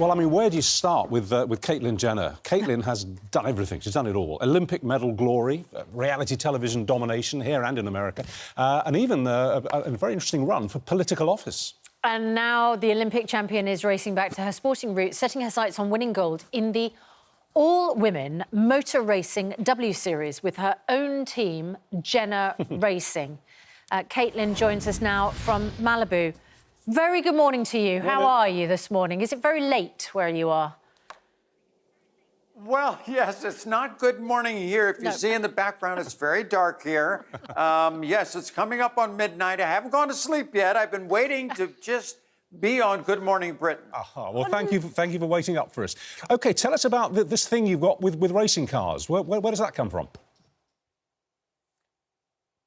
Well, I mean, where do you start with Caitlyn Jenner? Caitlyn has done everything. She's done it all. Olympic medal glory, reality television domination here and in America, and even a very interesting run for political office. And now the Olympic champion is racing back to her sporting roots, setting her sights on winning gold in the all-women motor racing W Series with her own team, Jenner Racing. Caitlyn joins us now from Malibu. Very good morning to you. How are you this morning? Is it very late where you are? Well, yes, it's not good morning here. If you see in the background, it's very dark here. Yes, it's coming up on midnight. I haven't gone to sleep yet. I've been waiting to just be on Good Morning Britain. Well, thank you for waiting up for us. OK, tell us about this thing you've got with racing cars. Where does that come from?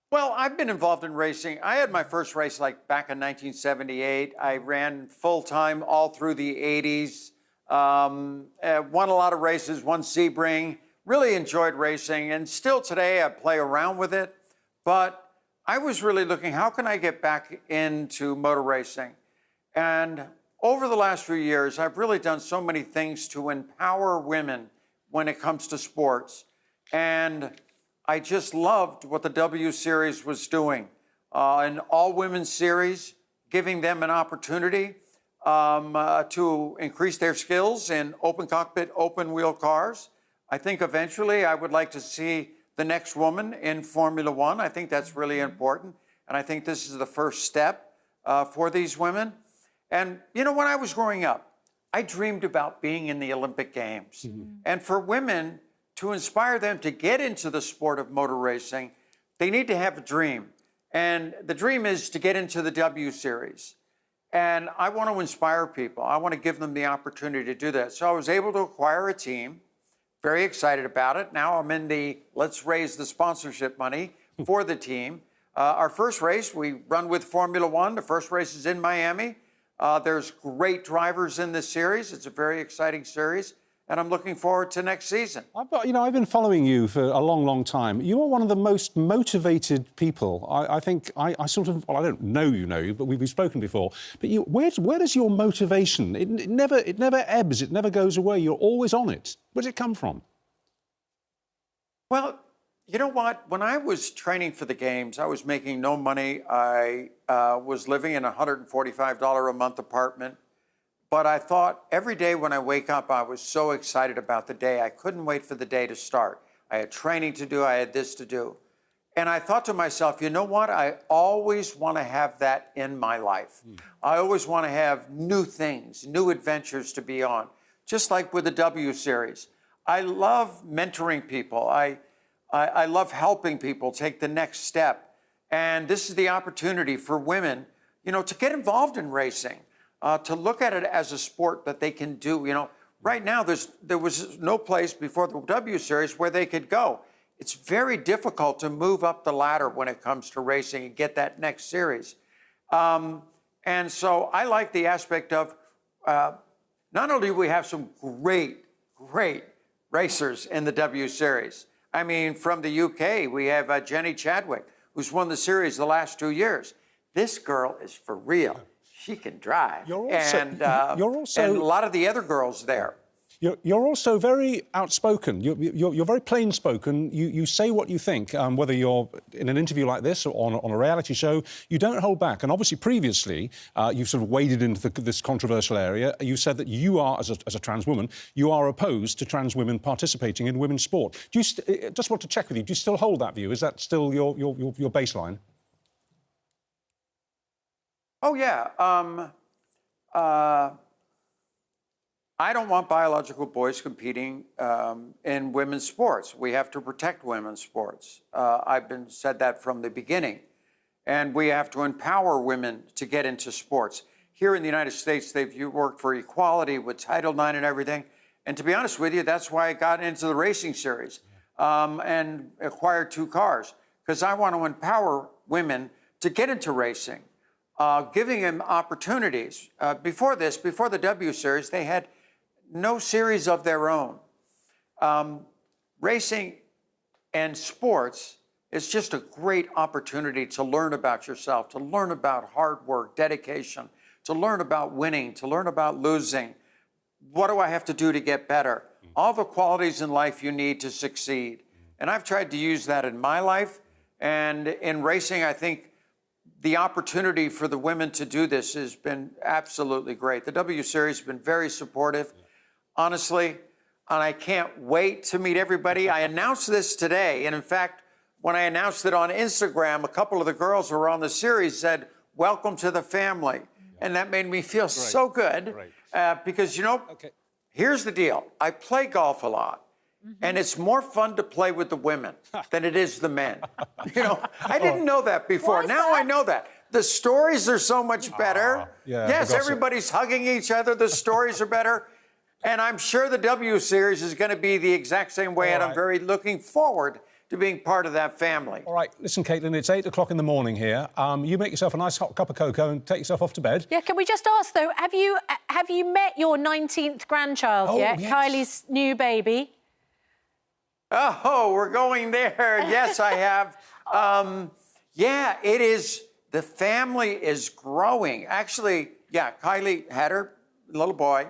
Well, I've been involved in racing. I had my first race back in 1978. I ran full-time all through the 80s. Won a lot of races, won Sebring, really enjoyed racing, and still today I play around with it. But I was really looking, how can I get back into motor racing? And over the last few years, I've really done so many things to empower women when it comes to sports. And I just loved what the W Series was doing. An all-women's series, giving them an opportunity to increase their skills in open cockpit, open wheel cars. I think eventually I would like to see the next woman in Formula One. I think that's really important. And I think this is the first step for these women. And, you know, when I was growing up, I dreamed about being in the Olympic Games. And for women, to inspire them to get into the sport of motor racing, they need to have a dream. And the dream is to get into the W Series. And I want to inspire people. I want to give them the opportunity to do that. So I was able to acquire a team, very excited about it. Now I'm in the let's raise the sponsorship money for the team. Our first race, we run with Formula One. The first race is in Miami. There's great drivers in this series. It's a very exciting series. And I'm looking forward to next season. I've been following you for a long, long time. You are one of the most motivated people. I think I sort of, well, I don't know you, but we've spoken before. But where does your motivation? It never ebbs. It never goes away. You're always on it. Where does it come from? Well, you know what? When I was training for the games, I was making no money. I was living in a $145 a month apartment. But I thought every day when I wake up, I was so excited about the day. I couldn't wait for the day to start. I had training to do. I had this to do. And I thought to myself, you know what? I always want to have that in my life. I always want to have new things, new adventures to be on, just like with the W Series. I love mentoring people. I love helping people take the next step. And this is the opportunity for women, you know, to get involved in racing. To look at it as a sport that they can do. You know, right now there was no place before the W Series where they could go. It's very difficult to move up the ladder when it comes to racing and get that next series. And so I like the aspect of not only do we have some great racers in the W Series. I mean, from the UK, we have Jenny Chadwick, who's won the series the last 2 years. This girl is for real. She can drive. And a lot of the other girls there. You're also very outspoken. You're very plain-spoken. You say what you think, whether you're in an interview like this or on a reality show. You don't hold back. And obviously, previously, you've sort of waded into this controversial area. You said that you are, as a trans woman, you are opposed to trans women participating in women's sport. Do you just want to check with you? Do you still hold that view? Is that still your baseline? Oh, yeah. I don't want biological boys competing in women's sports. We have to protect women's sports. I've said that from the beginning. And we have to empower women to get into sports. Here in the United States, they've worked for equality with Title IX and everything. And to be honest with you, that's why I got into the racing series and acquired 2 cars, because I want to empower women to get into racing. Giving them opportunities. Before the W Series, they had no series of their own. Racing and sports is just a great opportunity to learn about yourself, to learn about hard work, dedication, to learn about winning, to learn about losing. what do I have to do to get better? All the qualities in life you need to succeed. And I've tried to use that in my life. And in racing, I think the opportunity for the women to do this has been absolutely great. The W Series has been very supportive, honestly, and I can't wait to meet everybody. I announced this today, and in fact, when I announced it on Instagram, a couple of the girls who were on the series said, "Welcome to the family." And that made me feel so good because, you know, here's the deal. I play golf a lot. And it's more fun to play with the women than it is the men. You know, I didn't know that before. Now I know that. The stories are so much better. Yes, everybody's hugging each other. The stories are better. And I'm sure the W Series is going to be the exact same way. And I'm very looking forward to being part of that family. All right, listen, Caitlyn, it's 8 o'clock in the morning here. You make yourself a nice hot cup of cocoa and take yourself off to bed. Yeah, can we just ask, though, have you met your 19th grandchild yet? Yes. Kylie's new baby? Oh, we're going there. Yes, I have. Yeah, it is. The family is growing. Actually, yeah, Kylie had her little boy.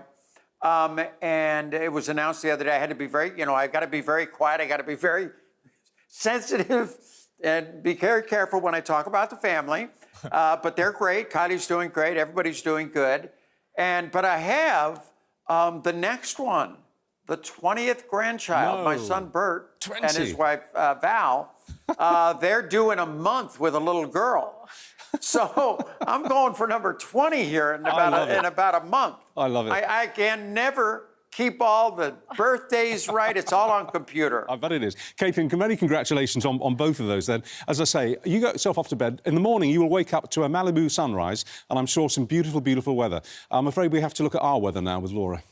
And it was announced the other day I had to be very, you know, I've got to be very quiet. I got to be very sensitive and be very careful when I talk about the family. But they're great. Kylie's doing great. Everybody's doing good. But I have the next one. The 20th grandchild, my son Bert and his wife Val, they're due in a month with a little girl. So I'm going for number 20 here in about a month. I love it. I can never keep all the birthdays right. It's all on computer. I bet it is. Caitlyn, many congratulations on both of those then. As I say, you get yourself off to bed. In the morning, you will wake up to a Malibu sunrise and I'm sure some beautiful, beautiful weather. I'm afraid we have to look at our weather now with Laura.